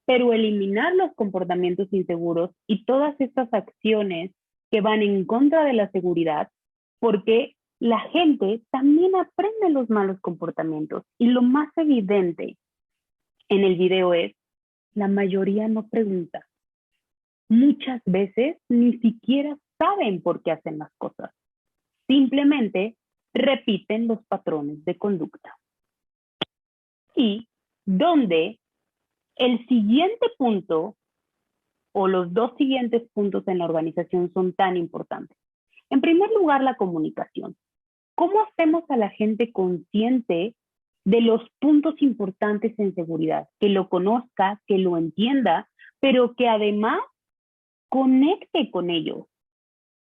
pero eliminar los comportamientos inseguros y todas estas acciones que van en contra de la seguridad, porque la gente también aprende los malos comportamientos. Y lo más evidente en el video es, la mayoría no pregunta. Muchas veces ni siquiera saben por qué hacen las cosas. Simplemente repiten los patrones de conducta. Y donde el siguiente punto o los dos siguientes puntos en la organización son tan importantes. En primer lugar, la comunicación. ¿Cómo hacemos a la gente consciente de los puntos importantes en seguridad? Que lo conozca, que lo entienda, pero que además conecte con ellos.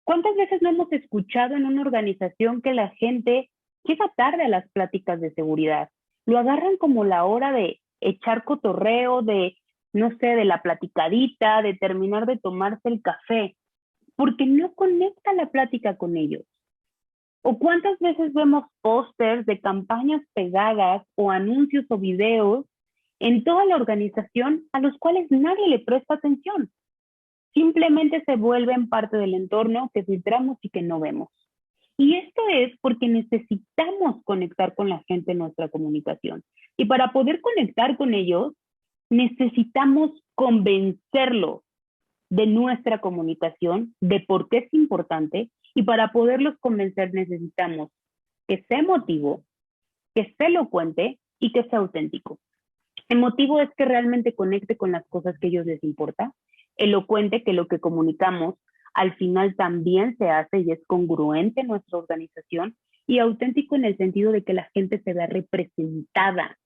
¿Cuántas veces no hemos escuchado en una organización que la gente llega tarde a las pláticas de seguridad? Lo agarran como la hora de echar cotorreo, de, no sé, de la platicadita, de terminar de tomarse el café, porque no conecta la plática con ellos. ¿O cuántas veces vemos pósters de campañas pegadas o anuncios o videos en toda la organización a los cuales nadie le presta atención? Simplemente se vuelven parte del entorno que filtramos y que no vemos. Y esto es porque necesitamos conectar con la gente en nuestra comunicación. Y para poder conectar con ellos, necesitamos convencerlos de nuestra comunicación, de por qué es importante, y para poderlos convencer necesitamos que sea emotivo, que sea elocuente y que sea auténtico. Emotivo es que realmente conecte con las cosas que a ellos les importa. Elocuente, que lo que comunicamos al final también se hace y es congruente en nuestra organización. Y auténtico en el sentido de que la gente se vea representada,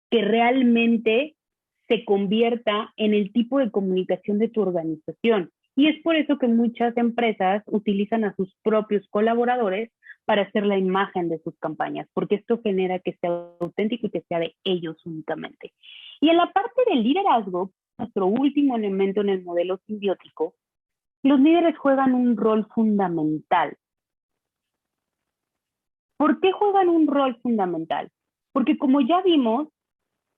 que realmente se convierta en el tipo de comunicación de tu organización. Y es por eso que muchas empresas utilizan a sus propios colaboradores para hacer la imagen de sus campañas, porque esto genera que sea auténtico y que sea de ellos únicamente. Y en la parte del liderazgo, nuestro último elemento en el modelo simbiótico, los líderes juegan un rol fundamental. ¿Por qué juegan un rol fundamental? Porque como ya vimos,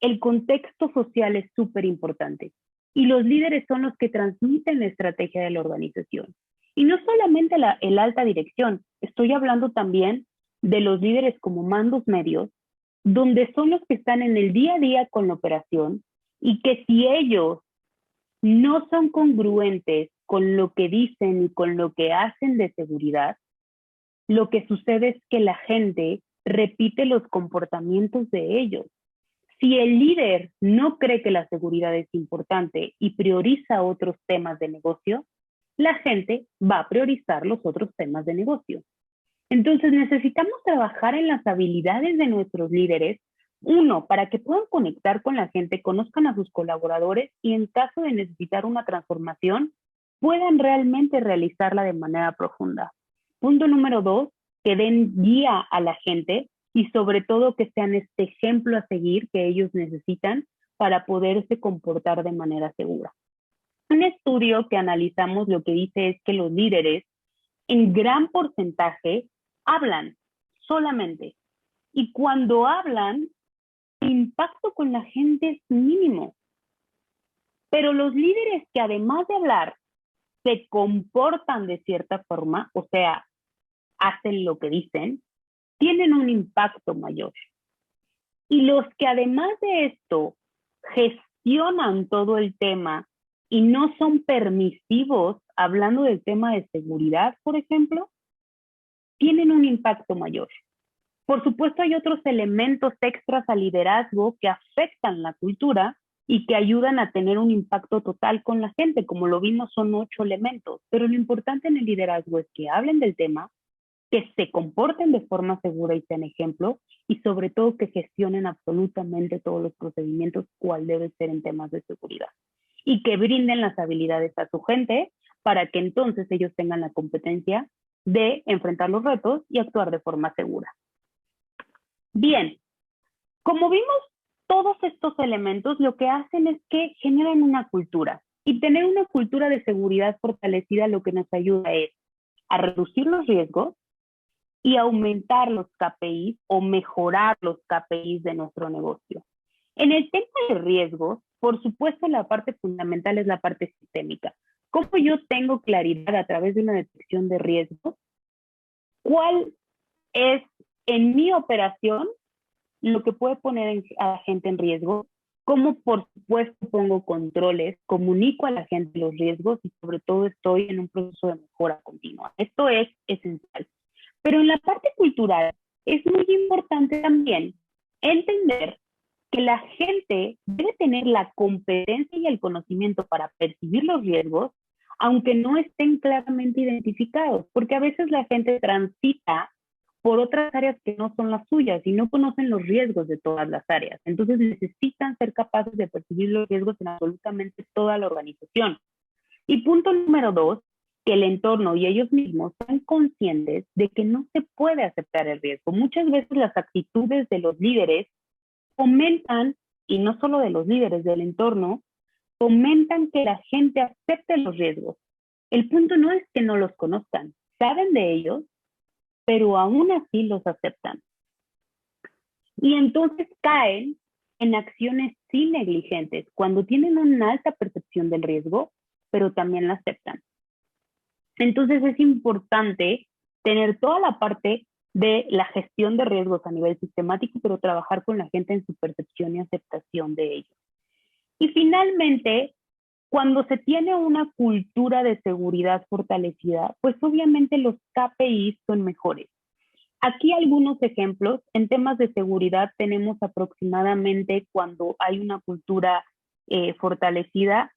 el contexto social es súper importante y los líderes son los que transmiten la estrategia de la organización. Y no solamente el alta dirección, estoy hablando también de los líderes como mandos medios, donde son los que están en el día a día con la operación y que si ellos no son congruentes con lo que dicen y con lo que hacen de seguridad, lo que sucede es que la gente repite los comportamientos de ellos. Si el líder no cree que la seguridad es importante y prioriza otros temas de negocio, la gente va a priorizar los otros temas de negocio. Entonces necesitamos trabajar en las habilidades de nuestros líderes, uno, para que puedan conectar con la gente, conozcan a sus colaboradores y en caso de necesitar una transformación, puedan realmente realizarla de manera profunda. Punto número 2, que den guía a la gente y sobre todo que sean este ejemplo a seguir que ellos necesitan para poderse comportar de manera segura. Un estudio que analizamos lo que dice es que los líderes en gran porcentaje hablan solamente. Y cuando hablan, el impacto con la gente es mínimo. Pero los líderes que además de hablar, se comportan de cierta forma, o sea, hacen lo que dicen, tienen un impacto mayor. Y los que además de esto gestionan todo el tema y no son permisivos, hablando del tema de seguridad, por ejemplo, tienen un impacto mayor. Por supuesto, hay otros elementos extras al liderazgo que afectan la cultura y que ayudan a tener un impacto total con la gente. Como lo vimos, son 8 elementos. Pero lo importante en el liderazgo es que hablen del tema, que se comporten de forma segura y sean ejemplo, y sobre todo que gestionen absolutamente todos los procedimientos cual debe ser en temas de seguridad. Y que brinden las habilidades a su gente para que entonces ellos tengan la competencia de enfrentar los retos y actuar de forma segura. Bien, como vimos, todos estos elementos lo que hacen es que generan una cultura. Y tener una cultura de seguridad fortalecida lo que nos ayuda es a reducir los riesgos y aumentar los KPIs o mejorar los KPIs de nuestro negocio. En el tema de riesgos, por supuesto, la parte fundamental es la parte sistémica. ¿Cómo yo tengo claridad a través de una detección de riesgos? ¿Cuál es en mi operación lo que puede poner a la gente en riesgo? ¿Cómo, por supuesto, pongo controles, comunico a la gente los riesgos y sobre todo estoy en un proceso de mejora continua? Esto es esencial. Pero en la parte cultural es muy importante también entender que la gente debe tener la competencia y el conocimiento para percibir los riesgos, aunque no estén claramente identificados, porque a veces la gente transita por otras áreas que no son las suyas y no conocen los riesgos de todas las áreas. Entonces necesitan ser capaces de percibir los riesgos en absolutamente toda la organización. Y punto número 2, que el entorno y ellos mismos sean conscientes de que no se puede aceptar el riesgo. Muchas veces las actitudes de los líderes fomentan, y no solo de los líderes del entorno, fomentan que la gente acepte los riesgos. El punto no es que no los conozcan, saben de ellos, pero aún así los aceptan. Y entonces caen en acciones sí negligentes, cuando tienen una alta percepción del riesgo, pero también la aceptan. Entonces es importante tener toda la parte de la gestión de riesgos a nivel sistemático, pero trabajar con la gente en su percepción y aceptación de ellos. Y finalmente, cuando se tiene una cultura de seguridad fortalecida, pues obviamente los KPIs son mejores. Aquí algunos ejemplos. En temas de seguridad tenemos aproximadamente, cuando hay una cultura fortalecida,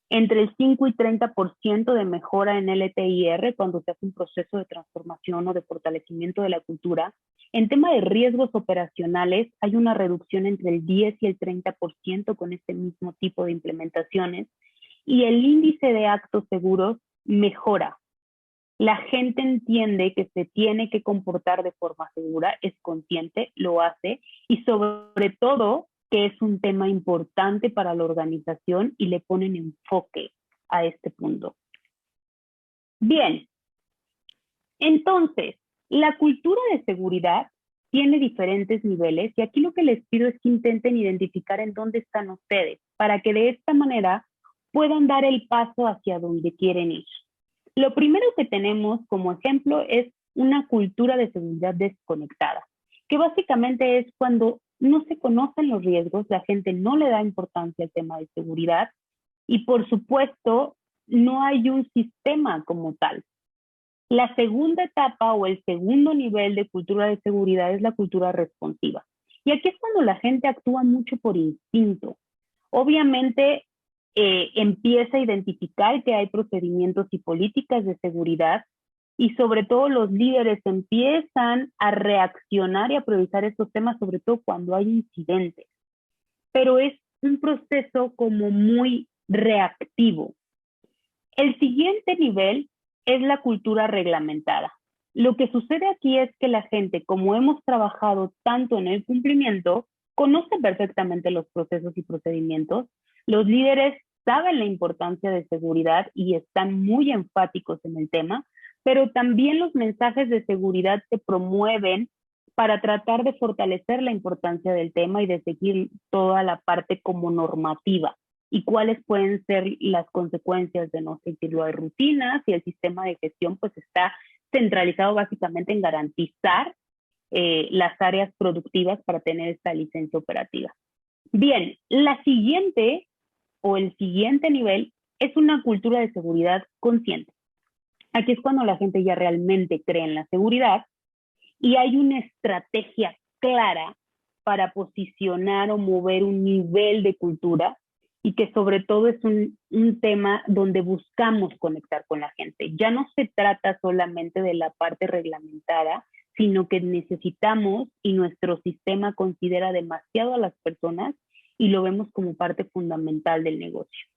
entre el 5 y 30% de mejora en LTIR cuando se hace un proceso de transformación o de fortalecimiento de la cultura. En tema de riesgos operacionales, hay una reducción entre el 10 y el 30% con este mismo tipo de implementaciones. Y el índice de actos seguros mejora. La gente entiende que se tiene que comportar de forma segura, es consciente, lo hace, y sobre todo que es un tema importante para la organización y le ponen enfoque a este punto. Bien, entonces, la cultura de seguridad tiene diferentes niveles y aquí lo que les pido es que intenten identificar en dónde están ustedes para que de esta manera puedan dar el paso hacia donde quieren ir. Lo primero que tenemos como ejemplo es una cultura de seguridad desconectada, que básicamente es cuando no se conocen los riesgos, la gente no le da importancia al tema de seguridad y por supuesto no hay un sistema como tal. La segunda etapa o el segundo nivel de cultura de seguridad es la cultura responsiva. Y aquí es cuando la gente actúa mucho por instinto. Obviamente empieza a identificar que hay procedimientos y políticas de seguridad y sobre todo los líderes empiezan a reaccionar y a priorizar estos temas, sobre todo cuando hay incidentes. Pero es un proceso como muy reactivo. El siguiente nivel es la cultura reglamentada. Lo que sucede aquí es que la gente, como hemos trabajado tanto en el cumplimiento, conoce perfectamente los procesos y procedimientos. Los líderes saben la importancia de seguridad y están muy enfáticos en el tema, pero también los mensajes de seguridad se promueven para tratar de fortalecer la importancia del tema y de seguir toda la parte como normativa y cuáles pueden ser las consecuencias de no seguirlo. Hay rutinas y el sistema de gestión pues está centralizado básicamente en garantizar las áreas productivas para tener esta licencia operativa. Bien, la siguiente o el siguiente nivel es una cultura de seguridad consciente. Aquí es cuando la gente ya realmente cree en la seguridad y hay una estrategia clara para posicionar o mover un nivel de cultura y que sobre todo es un tema donde buscamos conectar con la gente. Ya no se trata solamente de la parte reglamentada, sino que necesitamos y nuestro sistema considera demasiado a las personas y lo vemos como parte fundamental del negocio.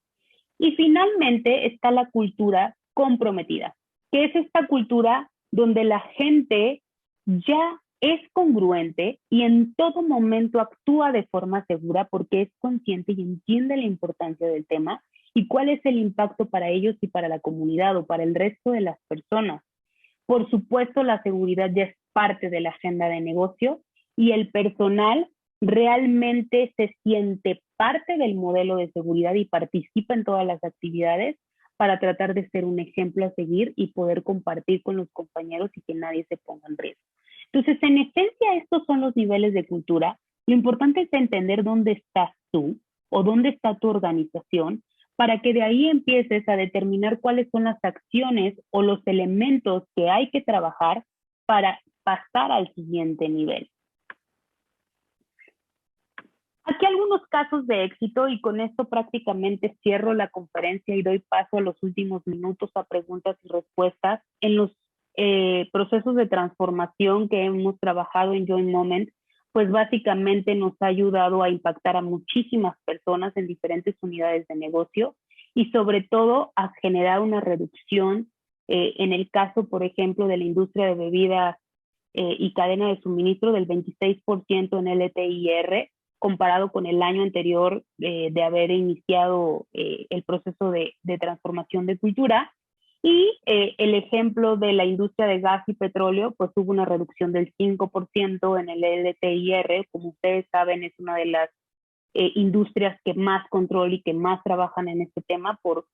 Y finalmente está la cultura comprometida, que es esta cultura donde la gente ya es congruente y en todo momento actúa de forma segura porque es consciente y entiende la importancia del tema y cuál es el impacto para ellos y para la comunidad o para el resto de las personas. Por supuesto, la seguridad ya es parte de la agenda de negocio y el personal realmente se siente parte del modelo de seguridad y participa en todas las actividades para tratar de ser un ejemplo a seguir y poder compartir con los compañeros y que nadie se ponga en riesgo. Entonces, en esencia, estos son los niveles de cultura. Lo importante es entender dónde estás tú o dónde está tu organización para que de ahí empieces a determinar cuáles son las acciones o los elementos que hay que trabajar para pasar al siguiente nivel. Aquí algunos casos de éxito y con esto prácticamente cierro la conferencia y doy paso a los últimos minutos a preguntas y respuestas. En los procesos de transformación que hemos trabajado en Joint Moment, pues básicamente nos ha ayudado a impactar a muchísimas personas en diferentes unidades de negocio y sobre todo a generar una reducción en el caso, por ejemplo, de la industria de bebidas y cadena de suministro del 26% en LTIR, comparado con el año anterior de haber iniciado el proceso de transformación de cultura. Y el ejemplo de la industria de gas y petróleo, pues hubo una reducción del 5% en el LTIR. Como ustedes saben, es una de las industrias que más control y que más trabajan en este tema por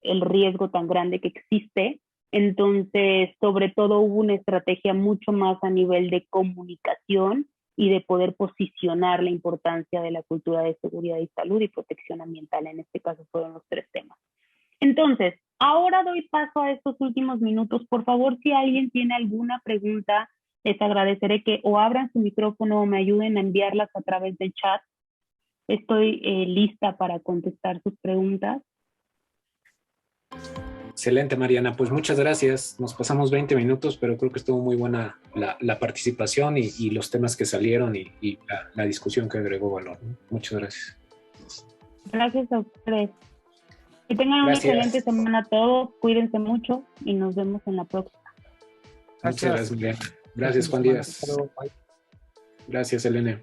el riesgo tan grande que existe. Entonces, sobre todo hubo una estrategia mucho más a nivel de comunicación y de poder posicionar la importancia de la cultura de seguridad y salud y protección ambiental. En este caso fueron los 3 temas. Entonces, ahora doy paso a estos últimos minutos. Por favor, si alguien tiene alguna pregunta, les agradeceré que o abran su micrófono o me ayuden a enviarlas a través del chat. Estoy lista para contestar sus preguntas. Excelente, Mariana. Pues muchas gracias. Nos pasamos 20 minutos, pero creo que estuvo muy buena la participación y los temas que salieron y la discusión que agregó valor, ¿no? Muchas gracias. Gracias a ustedes. Que tengan una excelente semana todos. Cuídense mucho y nos vemos en la próxima. Muchas gracias, Mariana. Gracias, Juan Díaz. Gracias, Elena.